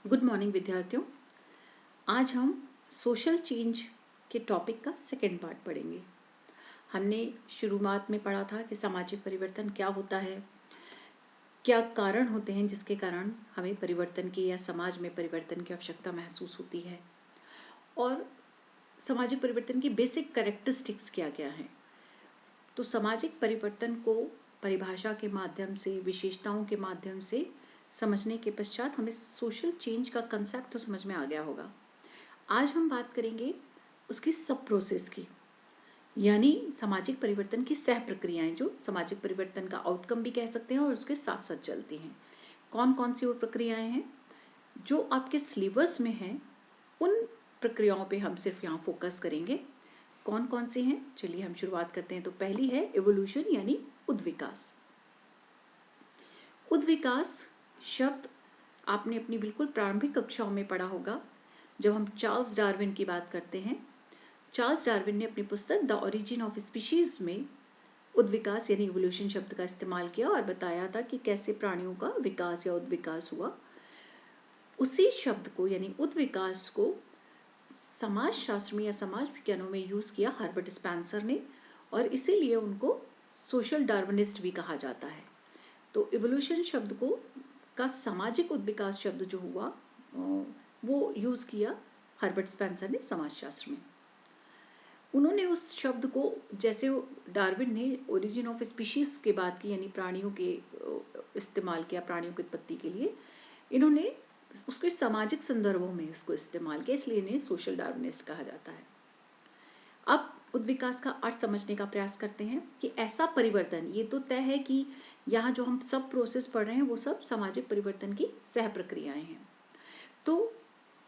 Good morning विद्यार्थियों। आज हम सोशल चेंज के टॉपिक का सेकेंड पार्ट पढ़ेंगे। हमने शुरुआत में पढ़ा था कि सामाजिक परिवर्तन क्या होता है, क्या कारण होते हैं जिसके कारण हमें परिवर्तन की या समाज में परिवर्तन की आवश्यकता महसूस होती है, और सामाजिक परिवर्तन की बेसिक कैरेक्टरिस्टिक्स क्या क्या हैं। तो सामाजिक परिवर्तन को परिभाषा के माध्यम से, विशेषताओं के माध्यम से समझने के पश्चात हमें सोशल चेंज का कंसेप्ट तो समझ में आ गया होगा। आज हम बात करेंगे उसकी सब प्रोसेस की, यानी सामाजिक परिवर्तन की सह प्रक्रियाएं जो सामाजिक परिवर्तन का आउटकम भी कह सकते हैं और उसके साथ साथ चलती हैं। कौन कौन सी वो प्रक्रियाएं हैं जो आपके सिलेबस में हैं, उन प्रक्रियाओं पे हम सिर्फ यहाँ फोकस करेंगे। कौन कौन सी हैं, चलिए हम शुरुआत करते हैं। तो पहली है इवोल्यूशन यानी उद्विकास। उद्विकास शब्द आपने अपनी बिल्कुल प्रारंभिक कक्षाओं में पढ़ा होगा। जब हम चार्ल्स डार्विन की बात करते हैं, चार्ल्स डार्विन ने अपनी पुस्तक द ओरिजिन ऑफ स्पीशीज में उद्विकास यानी इवोल्यूशन शब्द का इस्तेमाल किया और बताया था कि कैसे प्राणियों का विकास या उद्विकास हुआ। उसी शब्द को यानी उद्विकास को समाज शास्त्र में या समाज विज्ञानों में यूज किया हर्बर्ट स्पेंसर ने, और इसीलिए उनको सोशल डार्विनिस्ट भी कहा जाता है। तो इवोल्यूशन शब्द को का सामाजिक उद्विकास शब्द जो हुआ वो यूज किया हर्बर्ट स्पेंसर ने समाजशास्त्र में। उन्होंने उस शब्द को, जैसे डार्विन ने ओरिजिन ऑफ स्पीशीज के बात की यानी प्राणियों के इस्तेमाल किया, प्राणियों की उत्पत्ति के लिए, इन्होंने उसके सामाजिक संदर्भों में इसको इस्तेमाल किया, इसलिए इन्हें सोशल डार्विनिस्ट कहा जाता है। अब उद्विकास का अर्थ समझने का प्रयास करते हैं कि ऐसा परिवर्तन, ये तो तय है कि यहाँ जो हम सब प्रोसेस पढ़ रहे हैं वो सब सामाजिक परिवर्तन की सह प्रक्रियाएं हैं। तो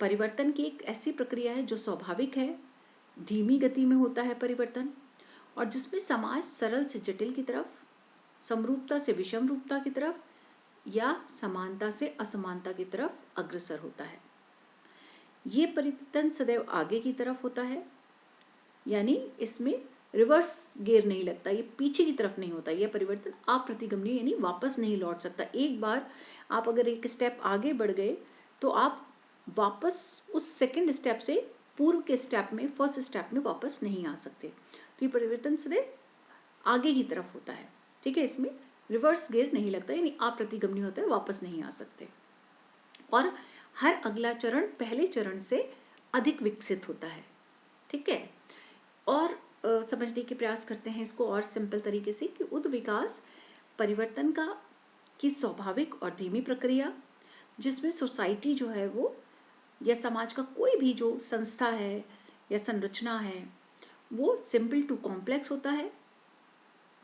परिवर्तन की एक ऐसी प्रक्रिया है जो स्वाभाविक है, धीमी गति में होता है परिवर्तन, और जिसमें समाज सरल से जटिल की तरफ, समरूपता से विषम रूपता की तरफ या समानता से असमानता की तरफ अग्रसर होता है। ये परिवर्तन सदैव आगे की तरफ होता है, यानी इसमें रिवर्स गियर नहीं लगता, ये पीछे की तरफ नहीं होता। यह परिवर्तन अप्रतिगमनीय यानी वापस नहीं लौट सकता। एक बार आप अगर एक स्टेप आगे बढ़ गए तो आप वापस उस सेकंड स्टेप से पूर्व के स्टेप में, फर्स्ट स्टेप में वापस नहीं आ सकते। तो ये परिवर्तन सदैव आगे की तरफ होता है, ठीक है। इसमें रिवर्स गियर नहीं लगता, यानी अप्रतिगमनीय होता है, वापस नहीं आ सकते। और हर अगला चरण पहले चरण से अधिक विकसित होता है, ठीक है। और समझने के प्रयास करते हैं इसको और सिंपल तरीके से कि उद्विकास परिवर्तन की स्वाभाविक और धीमी प्रक्रिया, जिसमें सोसाइटी जो है वो या समाज का कोई भी जो संस्था है या संरचना है वो सिंपल टू कॉम्प्लेक्स होता है,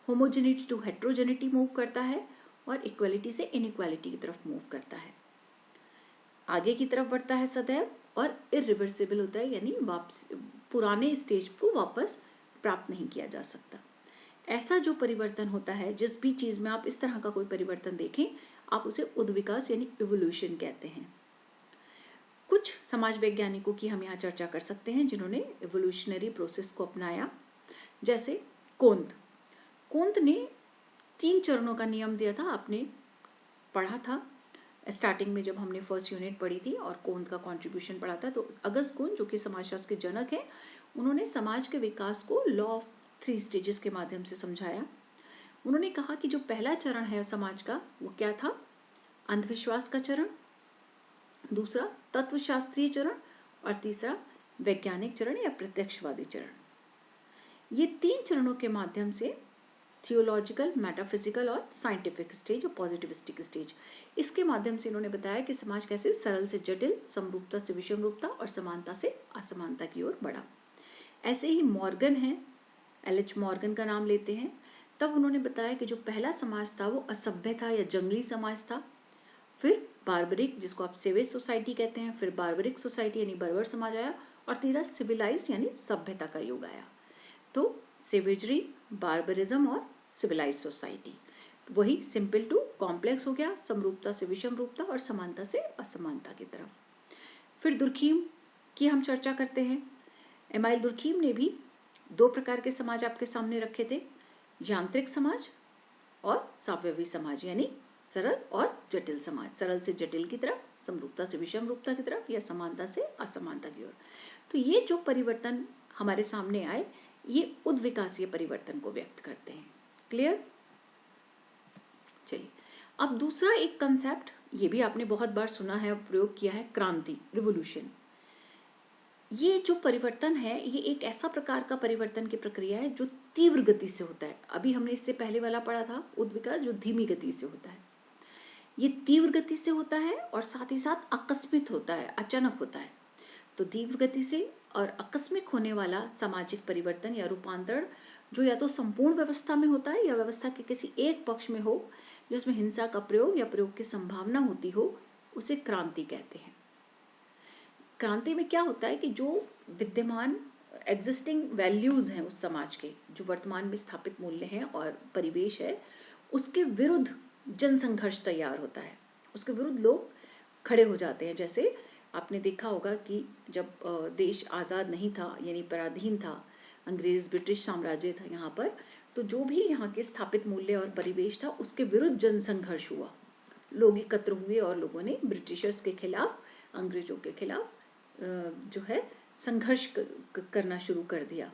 होमोजेनिटी टू हेट्रोजेनिटी मूव करता है, और इक्वालिटी से इनइक्वालिटी की तरफ मूव करता है, आगे की तरफ बढ़ता है सदैव, और इरिवर्सिबल होता है, यानी वापस पुराने स्टेज को वापस प्राप्त नहीं किया जा सकता। ऐसा जो परिवर्तन होता है, जिस भी चीज में आप इस तरह का कोई परिवर्तन देखें, आप उसे उद्विकास यानी इवोल्यूशन कहते हैं। कुछ समाज वैज्ञानिकों की हम यहाँ चर्चा कर सकते हैं जिन्होंने इवोल्यूशनरी प्रोसेस को अपनाया, जैसे कोंत ने 3 चरणों का नियम दिया था। आपने पढ़ा था स्टार्टिंग में जब हमने फर्स्ट यूनिट पढ़ी थी और कोंत का कंट्रीब्यूशन पढ़ा था। तो अगस्त कोंत, जो कि समाजशास्त्र के जनक हैं, उन्होंने समाज के विकास को लॉ ऑफ 3 स्टेजेस के माध्यम से समझाया। उन्होंने कहा कि जो पहला चरण है समाज का वो क्या था, अंधविश्वास का चरण, दूसरा तत्वशास्त्रीय चरण, और तीसरा वैज्ञानिक चरण या प्रत्यक्षवादी चरण। ये 3 चरणों के माध्यम से थियोलॉजिकल, मेटाफिजिकल और साइंटिफिक स्टेज और पॉजिटिविस्टिक स्टेज, इसके माध्यम से इन्होंने बताया कि समाज कैसे सरल से जटिल, समरूपता से विषम रूपता और समानता से असमानता की ओर बढ़ा। ऐसे ही मॉर्गन है, एलएच मॉर्गन का नाम लेते हैं। तब उन्होंने बताया कि जो पहला समाज था वो असभ्य था या जंगली समाज था, फिर बार्बरिक, जिसको आप सेवेज सोसाइटी कहते हैं, फिर बार्बरिक सोसाइटी यानी बर्बर समाज आया, और तीसरा सिविलाइज्ड यानी सभ्यता का युग आया। तो सेवेजरी, बार्बरिज्म और सिविलाइज्ड सोसाइटी, वही सिंपल टू कॉम्प्लेक्स हो गया, समरूपता से विषम रूपता और समानता से असमानता की तरफ। फिर दुर्खीम की हम चर्चा करते हैं। एमाइल दुर्खीम ने भी 2 प्रकार के समाज आपके सामने रखे थे, यांत्रिक समाज और सावयवी समाज, यानी सरल और जटिल समाज। सरल से जटिल की तरफ, समरूपता से विषम रूपता की तरफ या समानता से असमानता की ओर। तो ये जो परिवर्तन हमारे सामने आए, ये उद्विकासीय परिवर्तन को व्यक्त करते हैं। क्लियर? चलिए, अब दूसरा एक कंसेप्ट, ये भी आपने बहुत बार सुना है और प्रयोग किया है, क्रांति, रिवोल्यूशन। ये जो परिवर्तन है, ये एक ऐसा प्रकार का परिवर्तन की प्रक्रिया है जो तीव्र गति से होता है। अभी हमने इससे पहले वाला पढ़ा था उद्विकास, जो धीमी गति से होता है। ये तीव्र गति से होता है और साथ ही साथ आकस्मिक होता है, अचानक होता है। तो तीव्र गति से और आकस्मिक होने वाला सामाजिक परिवर्तन या रूपांतरण जो या तो संपूर्ण व्यवस्था में होता है या व्यवस्था के किसी एक पक्ष में हो, जिसमें हिंसा का प्रयोग या प्रयोग की संभावना होती हो, उसे क्रांति कहते हैं। क्रांति में क्या होता है कि जो विद्यमान एग्जिस्टिंग वैल्यूज हैं उस समाज के, जो वर्तमान में स्थापित मूल्य हैं और परिवेश है, उसके विरुद्ध जनसंघर्ष तैयार होता है, उसके विरुद्ध लोग खड़े हो जाते हैं। जैसे आपने देखा होगा कि जब देश आज़ाद नहीं था, यानी पराधीन था, अंग्रेज ब्रिटिश साम्राज्य था यहाँ पर, तो जो भी यहाँ के स्थापित मूल्य और परिवेश था उसके विरुद्ध जनसंघर्ष हुआ। लोग एकत्र हुए और लोगों ने ब्रिटिशर्स के खिलाफ, अंग्रेजों के खिलाफ जो है संघर्ष करना शुरू कर दिया।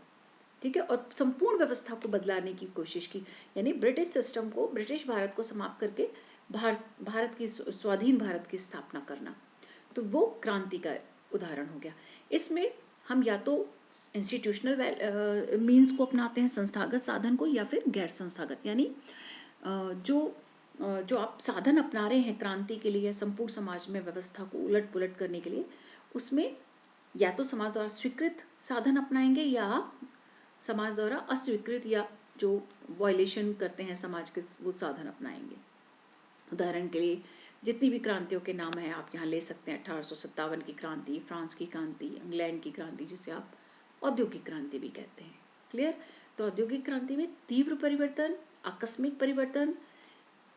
ठीक है, और संपूर्ण व्यवस्था को बदलाने की कोशिश की, यानी ब्रिटिश सिस्टम को, ब्रिटिश भारत को समाप्त करके भारत की, स्वाधीन भारत की स्थापना करना। तो वो क्रांति का उदाहरण हो गया। इसमें हम या तो इंस्टीट्यूशनल मीन्स को अपनाते हैं, संस्थागत साधन को, या फिर गैर संस्थागत, यानी जो आप साधन अपना रहे हैं क्रांति के लिए, संपूर्ण समाज में व्यवस्था को उलट पुलट करने के लिए, उसमें या तो समाज द्वारा स्वीकृत साधन अपनाएंगे या समाज द्वारा अस्वीकृत या जो वायलेशन करते हैं समाज के, वो साधन अपनाएंगे। उदाहरण के लिए जितनी भी क्रांतियों के नाम हैं आप यहाँ ले सकते हैं। 1857 की क्रांति, फ्रांस की क्रांति, इंग्लैंड की क्रांति, जिसे आप औद्योगिक क्रांति भी कहते हैं। क्लियर? तो औद्योगिक क्रांति में तीव्र परिवर्तन, आकस्मिक परिवर्तन,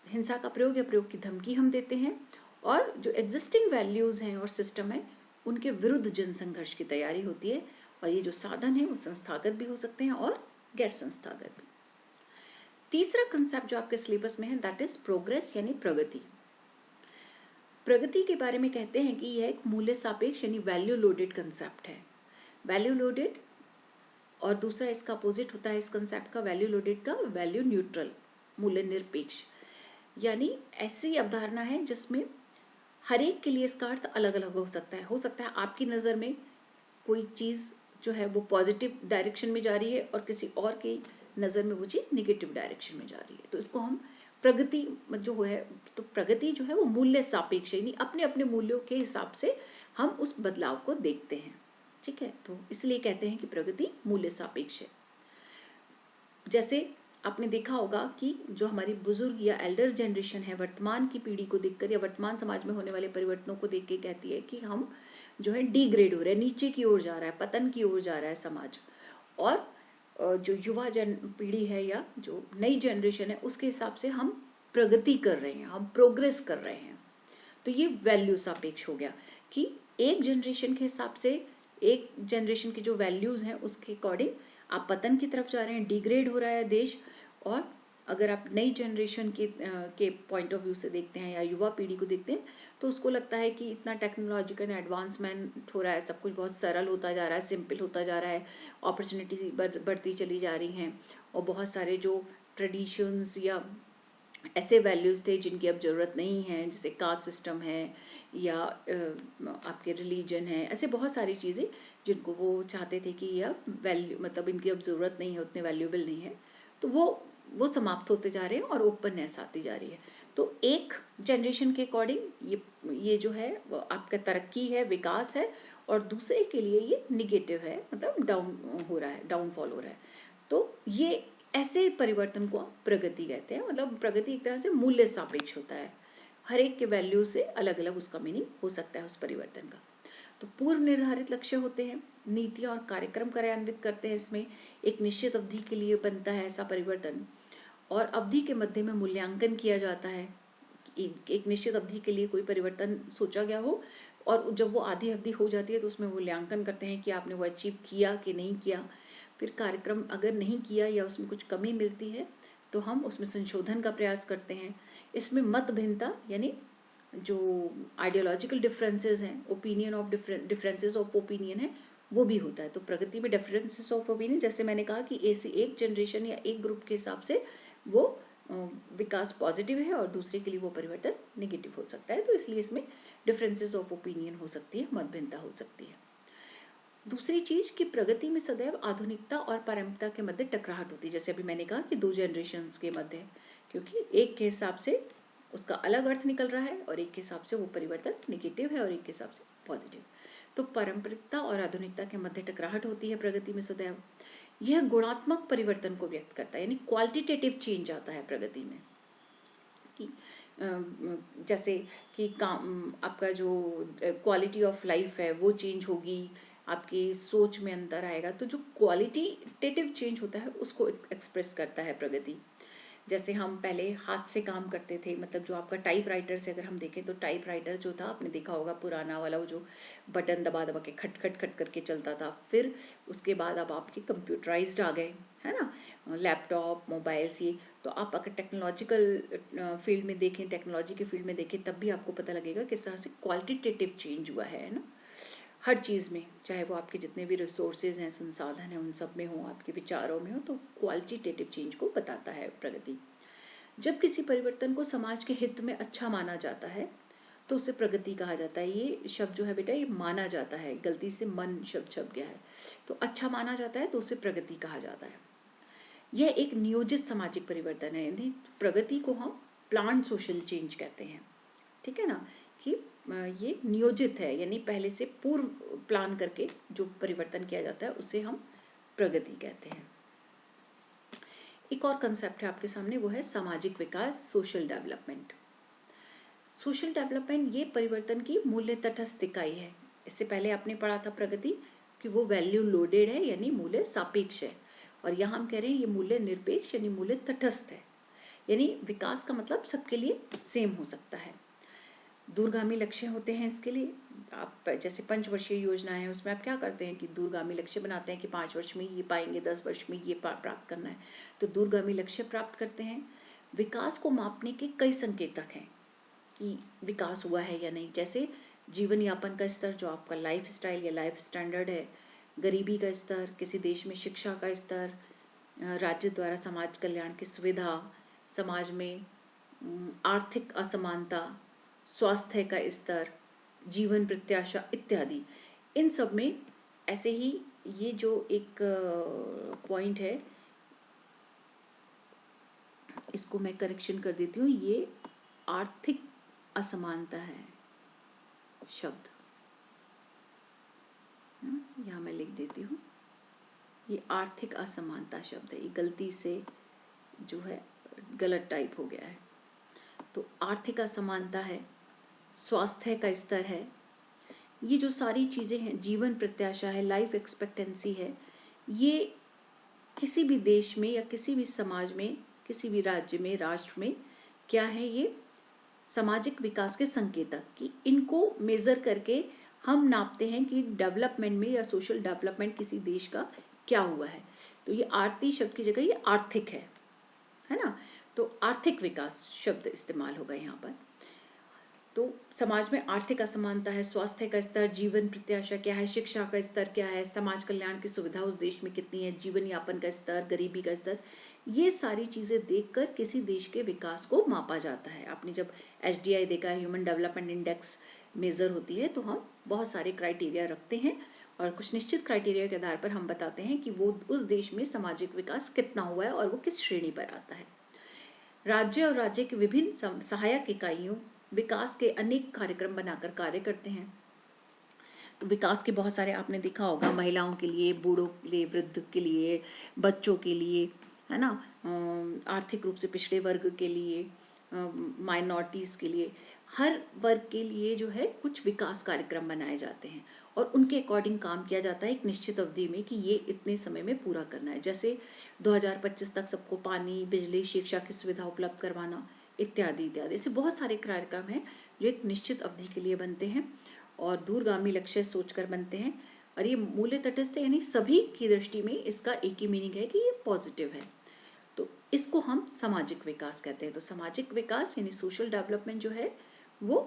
हिंसा का प्रयोग या प्रयोग की धमकी हम देते हैं, और जो एग्जिस्टिंग वैल्यूज हैं और सिस्टम है उनके विरुद्ध जनसंघर्ष की तैयारी होती है। और ये जो साधन है वो संस्थागत भी हो सकते हैं और गैर संस्थागत भी। तीसरा कंसेप्ट जो आपके सिलेबस में है, दैट इज प्रोग्रेस, यानी प्रगति। प्रगति के बारे में कहते हैं कि यह एक मूल्य सापेक्ष यानी वैल्यू लोडेड कंसेप्ट है। वैल्यू लोडेड, और दूसरा इसका अपोजिट होता है इस कंसेप्ट का, वैल्यू लोडेड का वैल्यू न्यूट्रल, मूल्य निरपेक्ष। यानी ऐसी अवधारणा है जिसमें हर एक के लिए इसका अर्थ अलग अलग हो सकता है। हो सकता है आपकी नज़र में कोई चीज़ जो है वो पॉजिटिव डायरेक्शन में जा रही है और किसी और की नज़र में वो चीज़ निगेटिव डायरेक्शन में जा रही है। तो इसको हम प्रगति जो है, तो प्रगति जो है वो मूल्य सापेक्ष, यानी अपने अपने मूल्यों के हिसाब से हम उस बदलाव को देखते हैं। ठीक है, तो इसलिए कहते हैं कि प्रगति मूल्य सापेक्ष है। जैसे आपने देखा होगा कि जो हमारी बुजुर्ग या एल्डर जनरेशन है, वर्तमान की पीढ़ी को देखकर या वर्तमान समाज में होने वाले परिवर्तनों को देख के कहती है कि हम जो है डिग्रेड हो रहे हैं, नीचे की ओर जा रहा है, पतन की ओर जा रहा है समाज। और जो युवा पीढ़ी है या जो नई जनरेशन है उसके हिसाब से हम प्रगति कर रहे हैं, हम प्रोग्रेस कर रहे हैं। तो ये वैल्यू सापेक्ष हो गया कि एक जनरेशन के हिसाब से, एक जनरेशन की जो वैल्यूज हैं उसके अकॉर्डिंग आप पतन की तरफ जा रहे हैं, डिग्रेड हो रहा है देश। और अगर आप नई जनरेशन के पॉइंट ऑफ व्यू से देखते हैं या युवा पीढ़ी को देखते हैं तो उसको लगता है कि इतना टेक्नोलॉजिकल एडवांसमेंट हो रहा है, सब कुछ बहुत सरल होता जा रहा है, सिंपल होता जा रहा है, अपॉर्चुनिटी बढ़ती चली जा रही हैं, और बहुत सारे जो ट्रेडिशंस या ऐसे वैल्यूज़ थे जिनकी अब ज़रूरत नहीं है, जैसे कास्ट सिस्टम है या आपके रिलीजन है, ऐसे बहुत सारी चीज़ें जिनको वो चाहते थे कि यह वैल्यू, मतलब इनकी अब ज़रूरत नहीं है, उतने वैल्यूएबल नहीं है, तो वो समाप्त होते जा रहे हैं और ओपननेस आती जा रही है। तो एक जनरेशन के अकॉर्डिंग ये जो है वो आपका तरक्की है, विकास है, और दूसरे के लिए ये निगेटिव है, मतलब डाउन हो रहा है, डाउनफॉल हो रहा है। तो ये ऐसे परिवर्तन को प्रगति कहते हैं। मतलब प्रगति एक तरह से मूल्य सापेक्ष होता है, हर एक के वैल्यू से अलग अलग उसका मीनिंग हो सकता है उस परिवर्तन का। तो पूर्व निर्धारित लक्ष्य होते हैं, नीतियाँ और कार्यक्रम कार्यान्वित करते हैं, इसमें एक निश्चित अवधि के लिए बनता है ऐसा परिवर्तन, और अवधि के मध्य में मूल्यांकन किया जाता है। एक निश्चित अवधि के लिए कोई परिवर्तन सोचा गया हो और जब वो आधी अवधि हो जाती है तो उसमें मूल्यांकन करते हैं कि आपने वो अचीव किया कि नहीं किया। फिर कार्यक्रम अगर नहीं किया या उसमें कुछ कमी मिलती है तो हम उसमें संशोधन का प्रयास करते हैं। इसमें मत भिन्नता यानी जो आइडियोलॉजिकल डिफरेंसेस हैं, opinion of differences of opinion है, वो भी होता है। तो प्रगति में डिफरेंसेस ऑफ ओपिनियन, जैसे मैंने कहा कि ऐसे एक जनरेशन या एक ग्रुप के हिसाब से वो विकास पॉजिटिव है और दूसरे के लिए वो परिवर्तन नेगेटिव हो सकता है। तो इसलिए इसमें डिफरेंसेस ऑफ ओपिनियन हो सकती है, मतभिन्नता हो सकती है। दूसरी चीज कि प्रगति में सदैव आधुनिकता और पारंपरिकता के मध्य टकराहट होती है। जैसे अभी मैंने कहा कि दो जनरेशन्स के मध्य, क्योंकि एक के हिसाब से उसका अलग अर्थ निकल रहा है और एक के हिसाब से वो परिवर्तन नेगेटिव है और एक के हिसाब से पॉजिटिव। तो पारंपरिकता और आधुनिकता के मध्य टकराहट होती है प्रगति में सदैव। यह गुणात्मक परिवर्तन को व्यक्त करता है, यानी क्वालिटेटिव चेंज आता है प्रगति में। कि जैसे कि काम, आपका जो क्वालिटी ऑफ लाइफ है वो चेंज होगी, आपकी सोच में अंतर आएगा। तो जो क्वालिटेटिव चेंज होता है उसको एक्सप्रेस करता है प्रगति। जैसे हम पहले हाथ से काम करते थे, मतलब जो आपका टाइप राइटर से अगर हम देखें तो टाइप राइटर जो था, आपने देखा होगा पुराना वाला, वो जो बटन दबा दबा के खट खट खट करके चलता था। फिर उसके बाद अब आपके कंप्यूटराइज्ड आ गए, है ना, लैपटॉप, मोबाइल्स, ये। तो आप अगर टेक्नोलॉजिकल फील्ड में देखें, टेक्नोलॉजी के फील्ड में देखें, तब भी आपको पता लगेगा किस तरह से क्वालिटेटिव चेंज हुआ है ना, हर चीज़ में। चाहे वो आपके जितने भी रिसोर्सेज हैं, संसाधन हैं, उन सब में हो, आपके विचारों में हो, तो क्वालिटेटिव चेंज को बताता है प्रगति। जब किसी परिवर्तन को समाज के हित में अच्छा माना जाता है तो उसे प्रगति कहा जाता है। ये शब्द जो है बेटा, ये माना जाता है, गलती से मन शब्द छप गया है। तो अच्छा माना जाता है तो उसे प्रगति कहा जाता है। यह एक नियोजित सामाजिक परिवर्तन है, यानी प्रगति को हम प्लान्ड सोशल चेंज कहते हैं, ठीक है ना, कि ये नियोजित है, यानी पहले से पूर्व प्लान करके जो परिवर्तन किया जाता है उसे हम प्रगति कहते हैं। एक और कंसेप्ट है आपके सामने, वो है सामाजिक विकास, सोशल डेवलपमेंट। सोशल डेवलपमेंट ये परिवर्तन की मूल्य तटस्थ इकाई है। इससे पहले आपने पढ़ा था प्रगति कि वो वैल्यू लोडेड है, यानी मूल्य सापेक्ष है, और यहाँ हम कह रहे हैं ये मूल्य निरपेक्ष यानी मूल्य तटस्थ है। यानी विकास का मतलब सबके लिए सेम हो सकता है। दूरगामी लक्ष्य होते हैं इसके लिए। आप जैसे पंचवर्षीय योजना है, उसमें आप क्या करते हैं कि दूरगामी लक्ष्य बनाते हैं कि 5 वर्ष में ये पाएंगे, 10 वर्ष में ये प्राप्त करना है, तो दूरगामी लक्ष्य प्राप्त करते हैं। विकास को मापने के कई संकेतक हैं कि विकास हुआ है या नहीं, जैसे जीवन यापन का स्तर, जो आपका लाइफ स्टाइल या लाइफ स्टैंडर्ड है, गरीबी का स्तर, किसी देश में शिक्षा का स्तर, राज्य द्वारा समाज कल्याण की सुविधा, समाज में आर्थिक असमानता, स्वास्थ्य का स्तर, जीवन प्रत्याशा इत्यादि। इन सब में ऐसे ही ये जो एक पॉइंट है, इसको मैं करेक्शन कर देती हूँ, ये आर्थिक असमानता है शब्द, यहाँ मैं लिख देती हूँ, ये आर्थिक असमानता शब्द है, ये गलती से जो है गलत टाइप हो गया है। तो आर्थिक असमानता है, स्वास्थ्य का स्तर है, ये जो सारी चीज़ें हैं, जीवन प्रत्याशा है, लाइफ एक्सपेक्टेंसी है, ये किसी भी देश में या किसी भी समाज में, किसी भी राज्य में, राष्ट्र में क्या है, ये सामाजिक विकास के संकेतक, कि इनको मेजर करके हम नापते हैं कि डेवलपमेंट में या सोशल डेवलपमेंट किसी देश का क्या हुआ है। तो ये आर्थिक शब्द की जगह ये आर्थिक है ना, तो आर्थिक विकास शब्द इस्तेमाल होगा यहाँ पर। तो समाज में आर्थिक असमानता है, स्वास्थ्य का स्तर, जीवन प्रत्याशा क्या है, शिक्षा का स्तर क्या है, समाज कल्याण की सुविधा उस देश में कितनी है, जीवन यापन का स्तर, गरीबी का स्तर, ये सारी चीज़ें देखकर किसी देश के विकास को मापा जाता है। आपने जब HDI देखा है, ह्यूमन डेवलपमेंट इंडेक्स मेज़र होती है, तो हम बहुत सारे क्राइटेरिया रखते हैं और कुछ निश्चित क्राइटेरिया के आधार पर हम बताते हैं कि वो उस देश में सामाजिक विकास कितना हुआ है और वो किस श्रेणी पर आता है। राज्य और राज्य के विभिन्न सहायक इकाइयों विकास के अनेक कार्यक्रम बनाकर कार्य करते हैं। तो विकास के बहुत सारे आपने देखा होगा, महिलाओं के लिए, बूढ़ों के लिए, वृद्ध के लिए, बच्चों के लिए, है ना, आर्थिक रूप से पिछड़े वर्ग के लिए, माइनॉरिटीज़ के लिए, हर वर्ग के लिए जो है कुछ विकास कार्यक्रम बनाए जाते हैं और उनके अकॉर्डिंग काम किया जाता है एक निश्चित अवधि में कि ये इतने समय में पूरा करना है। जैसे 2025 तक सबको पानी, बिजली, शिक्षा की सुविधा उपलब्ध करवाना इत्यादि इत्यादि। ऐसे बहुत सारे कार्यक्रम हैं जो एक निश्चित अवधि के लिए बनते हैं और दूरगामी लक्ष्य सोचकर बनते हैं। और ये मूल्य तटस्थ यानी सभी की दृष्टि में इसका एक ही मीनिंग है कि ये पॉजिटिव है। तो इसको हम सामाजिक विकास कहते हैं। तो सामाजिक विकास यानी सोशल डेवलपमेंट जो है वो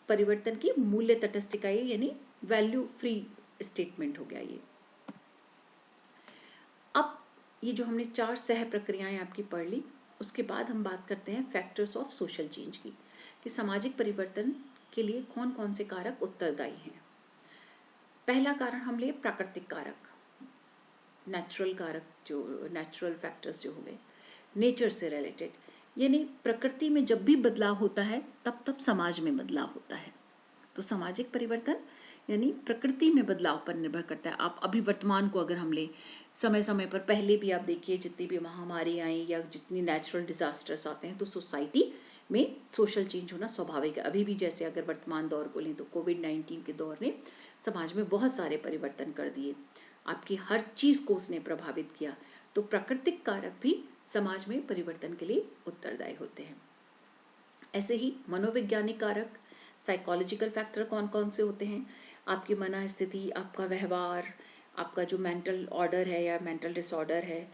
परिवर्तन की मूल्य तटस्थ इकाई यानी वैल्यू फ्री स्टेटमेंट हो गया ये। अब ये जो हमने 4 सह प्रक्रियाएं आपकी पढ़ ली, उसके बाद हम बात करते हैं फैक्टर्स ऑफ सोशल चेंज की, कि सामाजिक परिवर्तन के लिए कौन कौन से कारक उत्तरदायी हैं। पहला कारण हम ले प्राकृतिक कारक, नेचुरल कारक, जो नेचुरल फैक्टर्स जो हो गए, नेचर से रिलेटेड, यानी प्रकृति में जब भी बदलाव होता है तब तब समाज में बदलाव होता है। तो सामाजिक परिवर्तन यानी प्रकृति में बदलाव पर निर्भर करता है। आप अभी वर्तमान को अगर हम ले, समय समय पर पहले भी आप देखिए जितनी भी महामारी आई या जितनी नेचुरल डिजास्टर्स आते हैं तो सोसाइटी में सोशल चेंज होना स्वाभाविक है। अभी भी जैसे अगर वर्तमान दौर को लें तो कोविड-19 के दौर ने समाज में बहुत सारे परिवर्तन कर दिए, आपकी हर चीज को उसने प्रभावित किया। तो प्राकृतिक कारक भी समाज में परिवर्तन के लिए उत्तरदायी होते हैं। ऐसे ही मनोवैज्ञानिक कारक, साइकोलॉजिकल फैक्टर कौन कौन से होते हैं, आपकी मन स्थिति, आपका व्यवहार, आपका जो मेंटल ऑर्डर है या मेंटल डिसऑर्डर है,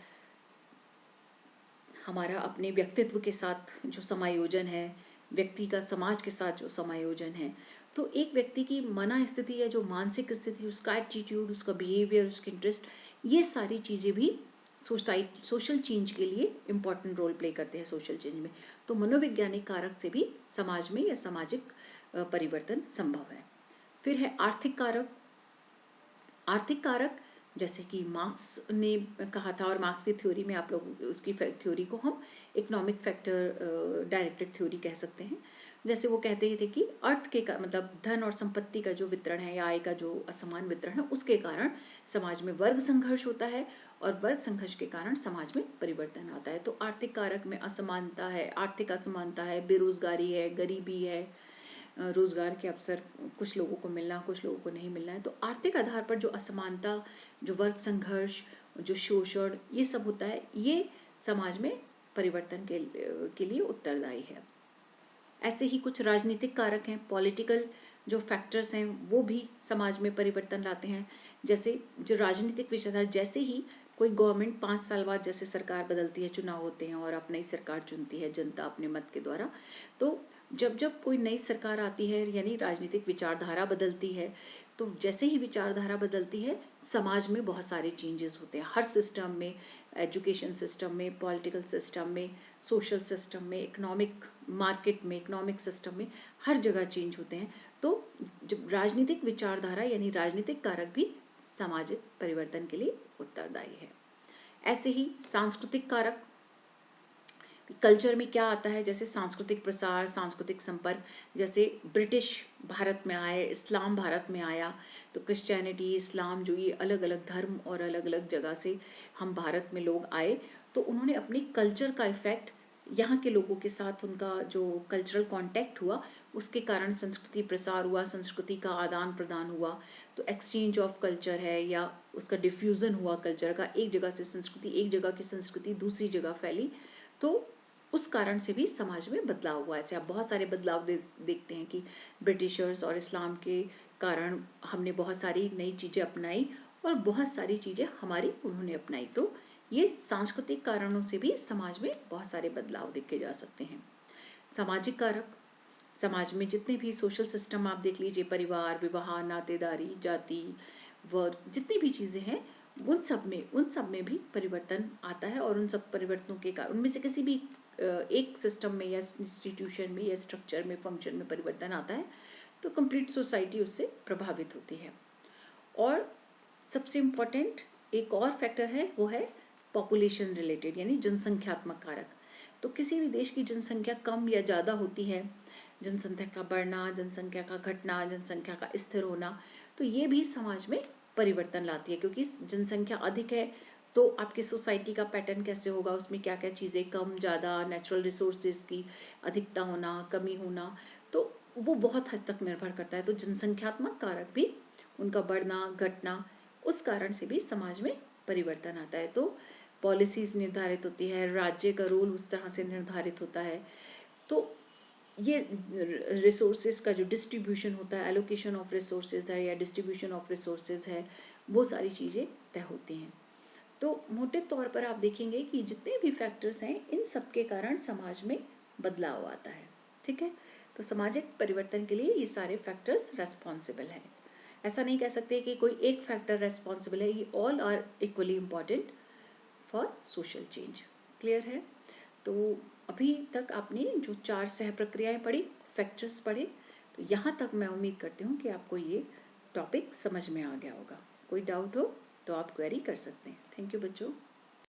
हमारा अपने व्यक्तित्व के साथ जो समायोजन है, व्यक्ति का समाज के साथ जो समायोजन है। तो एक व्यक्ति की मन स्थिति या जो मानसिक स्थिति, उसका एटीट्यूड, उसका बिहेवियर, उसके इंटरेस्ट, ये सारी चीज़ें भी सोशल चेंज के लिए इम्पॉर्टेंट रोल प्ले करते हैं सोशल चेंज में। तो मनोवैज्ञानिक कारक से भी समाज में या सामाजिक परिवर्तन संभव है। फिर है आर्थिक कारक। आर्थिक कारक जैसे कि मार्क्स ने कहा था, और मार्क्स की थ्योरी में आप लोग उसकी थ्योरी को हम इकोनॉमिक फैक्टर डायरेक्टेड थ्योरी कह सकते हैं। जैसे वो कहते थे कि अर्थ के मतलब धन और संपत्ति का जो वितरण है या आय का जो असमान वितरण है, उसके कारण समाज में वर्ग संघर्ष होता है, और वर्ग संघर्ष के कारण समाज में परिवर्तन आता है। तो आर्थिक कारक में असमानता है, आर्थिक असमानता है, बेरोजगारी है, गरीबी है, रोजगार के अवसर कुछ लोगों को मिलना, कुछ लोगों को नहीं मिलना है। तो आर्थिक आधार पर जो असमानता, जो वर्ग संघर्ष, जो शोषण, ये सब होता है, ये समाज में परिवर्तन के लिए उत्तरदायी है। ऐसे ही कुछ राजनीतिक कारक हैं, पॉलिटिकल जो फैक्टर्स हैं, वो भी समाज में परिवर्तन लाते हैं। जैसे जो राजनीतिक विचारधारा, जैसे ही कोई गवर्नमेंट 5 साल बाद जैसे सरकार बदलती है, चुनाव होते हैं और अब नई सरकार चुनती है जनता अपने मत के द्वारा, तो जब जब कोई नई सरकार आती है यानी राजनीतिक विचारधारा बदलती है, तो जैसे ही विचारधारा बदलती है समाज में बहुत सारे चेंजेस होते हैं, हर सिस्टम में, एजुकेशन सिस्टम में, पॉलिटिकल सिस्टम में, सोशल सिस्टम में, इकोनॉमिक मार्केट में, इकोनॉमिक सिस्टम में, हर जगह चेंज होते हैं। तो जब राजनीतिक विचारधारा यानी राजनीतिक कारक भी सामाजिक परिवर्तन के लिए उत्तरदायी है। ऐसे ही सांस्कृतिक कारक, कल्चर में क्या आता है, जैसे सांस्कृतिक प्रसार, सांस्कृतिक संपर्क, जैसे ब्रिटिश भारत में आए, इस्लाम भारत में आया, तो क्रिश्चियनिटी, इस्लाम, जो ये अलग अलग धर्म और अलग अलग जगह से हम भारत में लोग आए, तो उन्होंने अपनी कल्चर का इफेक्ट यहाँ के लोगों के साथ, उनका जो कल्चरल कांटेक्ट हुआ, उसके कारण संस्कृति प्रसार हुआ, संस्कृति का आदान प्रदान हुआ। तो एक्सचेंज ऑफ कल्चर है या उसका डिफ्यूजन हुआ कल्चर का, एक जगह से संस्कृति, एक जगह की संस्कृति दूसरी जगह फैली, तो उस कारण से भी समाज में बदलाव हुआ। ऐसे आप बहुत सारे बदलाव देखते हैं कि ब्रिटिशर्स और इस्लाम के कारण हमने बहुत सारी नई चीज़ें अपनाई और बहुत सारी चीज़ें हमारी उन्होंने अपनाई। तो ये सांस्कृतिक कारणों से भी समाज में बहुत सारे बदलाव देखे जा सकते हैं। सामाजिक कारक, समाज में जितने भी सोशल सिस्टम आप देख लीजिए, परिवार, विवाह, नातेदारी, जाति, वर्ग, जितनी भी चीज़ें हैं, उन सब में भी परिवर्तन आता है, और उन सब परिवर्तनों के कारण उनमें से किसी भी एक सिस्टम में या इंस्टीट्यूशन में या स्ट्रक्चर में, फंक्शन में परिवर्तन आता है, तो कंप्लीट सोसाइटी उससे प्रभावित होती है। और सबसे इम्पोर्टेंट एक और फैक्टर है, वो है पॉपुलेशन रिलेटेड यानी जनसंख्यात्मक कारक। तो किसी भी देश की जनसंख्या कम या ज़्यादा होती है, जनसंख्या का बढ़ना, जनसंख्या का घटना, जनसंख्या का स्थिर होना, तो ये भी समाज में परिवर्तन लाती है, क्योंकि जनसंख्या अधिक है तो आपकी सोसाइटी का पैटर्न कैसे होगा, उसमें क्या क्या चीज़ें कम ज़्यादा, नेचुरल रिसोर्सेज की अधिकता होना, कमी होना, तो वो बहुत हद तक निर्भर करता है। तो जनसंख्यात्मक कारक भी, उनका बढ़ना घटना, उस कारण से भी समाज में परिवर्तन आता है। तो पॉलिसीज निर्धारित होती है, राज्य का रोल उस तरह से निर्धारित होता है। तो ये रिसोर्सेज का जो डिस्ट्रीब्यूशन होता है, एलोकेशन ऑफ रिसोर्सेज है या डिस्ट्रीब्यूशन ऑफ रिसोर्सेज है, वो सारी चीज़ें तय होती हैं। तो मोटे तौर पर आप देखेंगे कि जितने भी फैक्टर्स हैं, इन सब के कारण समाज में बदलाव आता है। ठीक है, तो सामाजिक परिवर्तन के लिए ये सारे फैक्टर्स रेस्पॉन्सिबल हैं। ऐसा नहीं कह सकते कि कोई एक फैक्टर रेस्पॉन्सिबल है, ये all are equally important for social change. Clear है? तो अभी तक आपने जो 4 सह प्रक्रियाएं पढ़ी, फैक्टर्स पढ़े, तो यहाँ तक मैं उम्मीद करती हूँ कि आपको ये टॉपिक समझ में आ गया होगा। कोई डाउट हो तो आप क्वेरी कर सकते हैं। थैंक यू बच्चों।